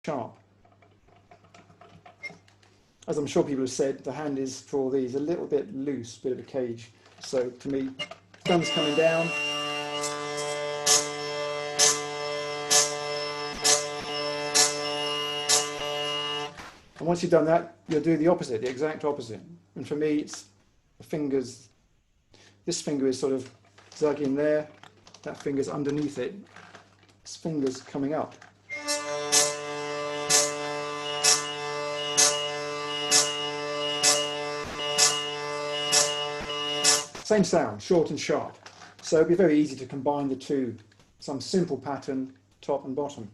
sharp. As I'm sure people have said, the hand is, for all these, a little bit loose, bit of a cage. So to me, thumb's coming down. And once you've done that, you'll do the opposite, the exact opposite. And for me, it's the fingers, this finger is sort of dug in there, that finger's underneath it, this finger's coming up. Same sound, short and sharp. So it'd be very easy to combine the two, some simple pattern, top and bottom.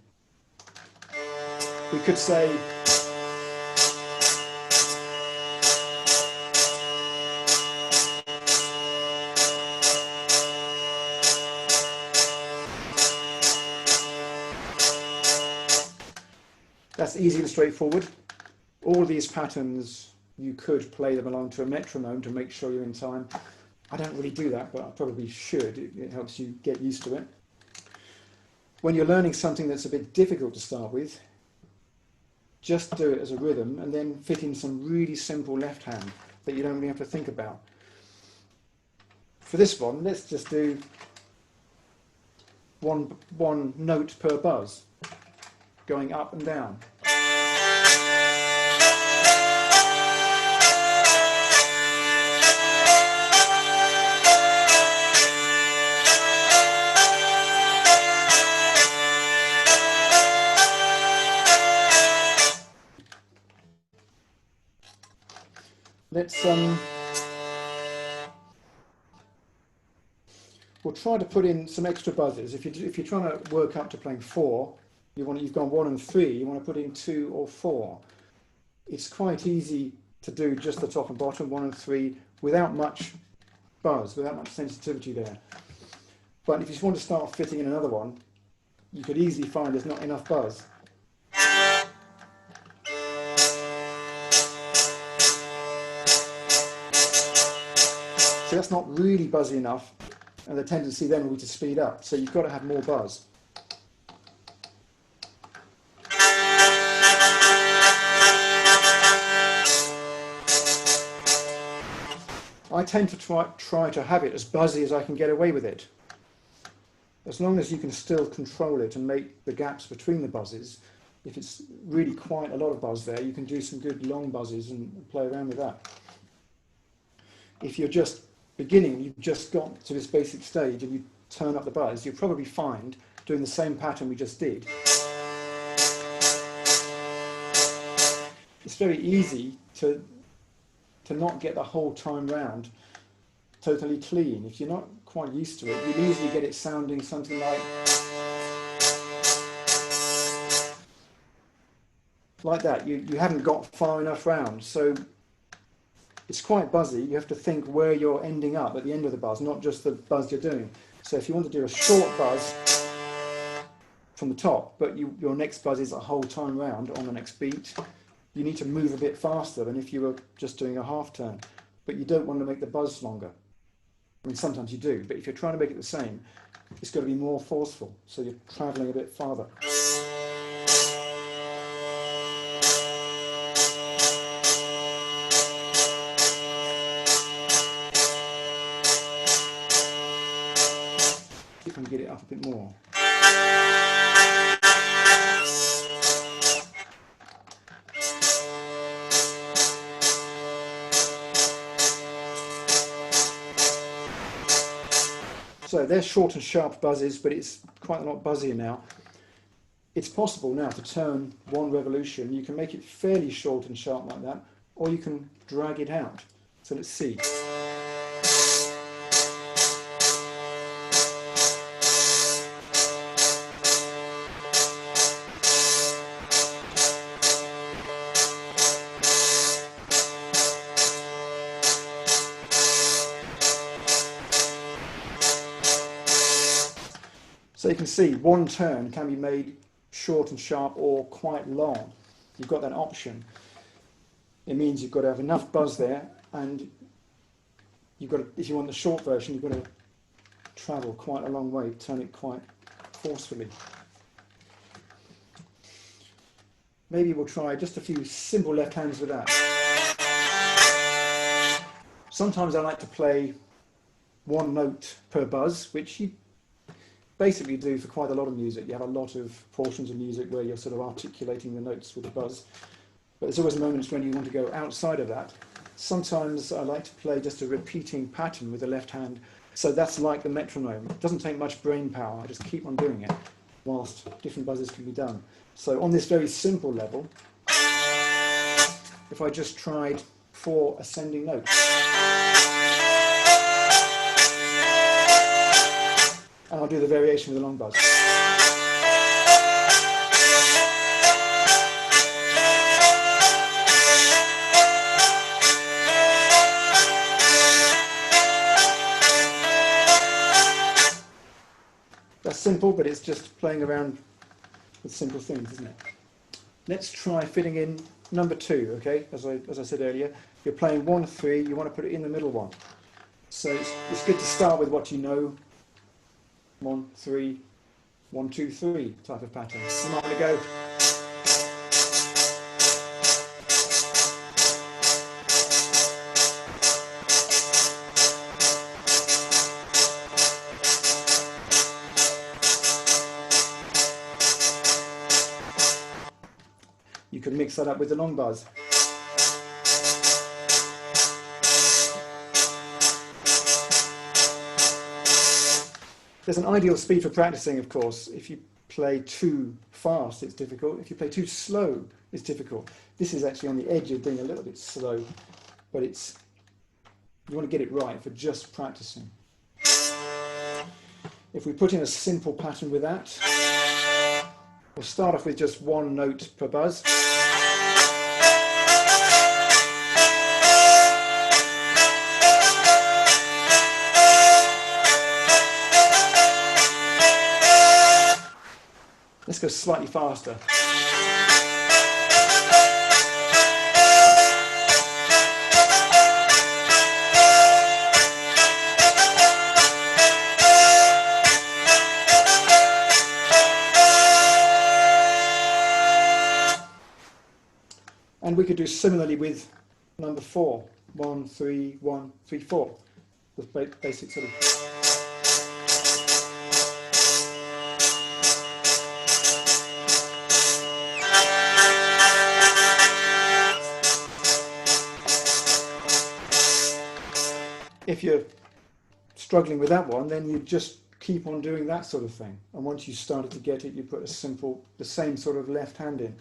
We could say, that's easy and straightforward. All these patterns, you could play them along to a metronome to make sure you're in time. I don't really do that, but I probably should. It helps you get used to it. When you're learning something that's a bit difficult to start with, just do it as a rhythm and then fit in some really simple left hand that you don't really have to think about. For this one, let's just do one note per buzz, going up and down. We'll try to put in some extra buzzes. If you're trying to work up to playing 4, you've gone 1 and 3, you want to put in 2 or 4. It's quite easy to do just the top and bottom, 1 and 3, without much buzz, without much sensitivity there. But if you just want to start fitting in another one, you could easily find there's not enough buzz. So that's not really buzzy enough, and the tendency then will be to speed up. So you've got to have more buzz. I tend to try to have it as buzzy as I can get away with it. As long as you can still control it and make the gaps between the buzzes, if it's really quite a lot of buzz there, you can do some good long buzzes and play around with that. If you're just beginning, you've just got to this basic stage and you turn up the buzz, you'll probably find, doing the same pattern we just did, it's very easy to not get the whole time round totally clean. If you're not quite used to it, you easily get it sounding something like that. You haven't got far enough round, so it's quite buzzy. You have to think where you're ending up at the end of the buzz, not just the buzz you're doing. So if you want to do a short buzz from the top, but your next buzz is a whole time round on the next beat, you need to move a bit faster than if you were just doing a half turn. But you don't want to make the buzz longer. I mean, sometimes you do, but if you're trying to make it the same, it's got to be more forceful, so you're travelling a bit farther. See if I can get it up a bit more. So they're short and sharp buzzes, but it's quite a lot buzzier now. It's possible now to turn one revolution. You can make it fairly short and sharp like that, or you can drag it out. So let's see. So you can see one turn can be made short and sharp or quite long. You've got that option. It means you've got to have enough buzz there, and you've got to, if you want the short version, you've got to travel quite a long way, turn it quite forcefully. maybe we'll try just a few simple left hands with that. Sometimes I like to play one note per buzz, which you basically do for quite a lot of music. You have a lot of portions of music where you're sort of articulating the notes with the buzz. But there's always moments when you want to go outside of that. Sometimes I like to play just a repeating pattern with the left hand. So that's like the metronome. It doesn't take much brain power. I just keep on doing it whilst different buzzes can be done. So on this very simple level, if I just tried 4 ascending notes, and I'll do the variation with the long buzz. That's simple, but it's just playing around with simple things, isn't it? Let's try fitting in number 2, okay? As I said earlier, you're playing 1-3, you want to put it in the middle one. So it's good to start with what you know. 1-3, 1-2-3 type of pattern. I'm not going to go. You could mix that up with the long buzz. There's an ideal speed for practicing, of course. If you play too fast, it's difficult. If you play too slow, it's difficult. This is actually on the edge of being a little bit slow, but you want to get it right for just practicing. If we put in a simple pattern with that, we'll start off with just 1 note per buzz. Let's go slightly faster. And we could do similarly with number 4. 1-3, 1-3-4. The basic sort of. If you're struggling with that one, then you just keep on doing that sort of thing. And once you started to get it, you put the same sort of left hand in.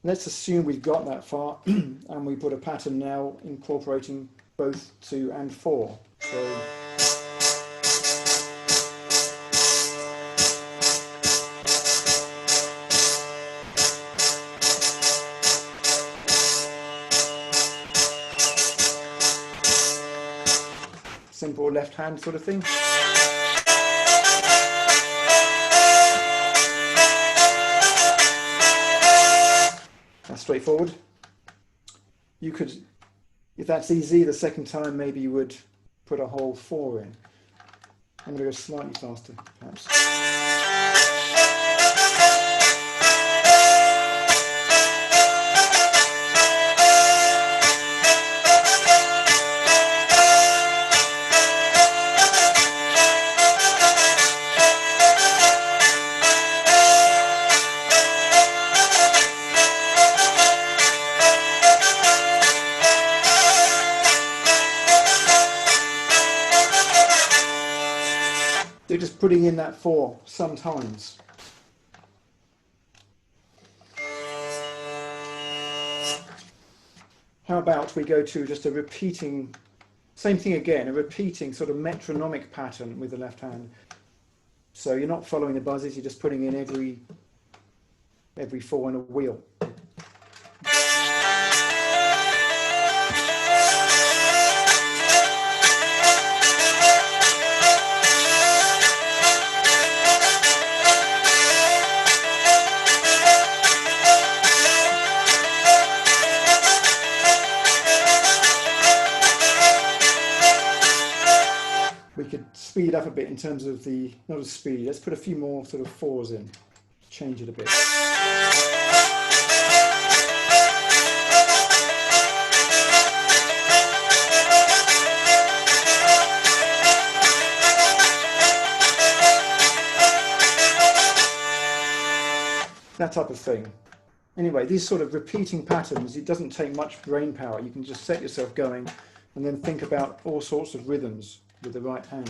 Let's assume we've got that far, and we put a pattern now incorporating both 2 and 4. So simple left hand sort of thing. That's straightforward. You could, if that's easy, the second time maybe you would put a whole 4 in. I'm going to go slightly faster, perhaps. They're just putting in that 4 sometimes. How about we go to just a repeating, same thing again, a repeating sort of metronomic pattern with the left hand. So you're not following the buzzes, you're just putting in every 4 in a wheel. We could speed up a bit in terms of the, not as speed, let's put a few more sort of 4s in, change it a bit. that type of thing. Anyway, these sort of repeating patterns, it doesn't take much brain power. You can just set yourself going and then think about all sorts of rhythms with the right hand.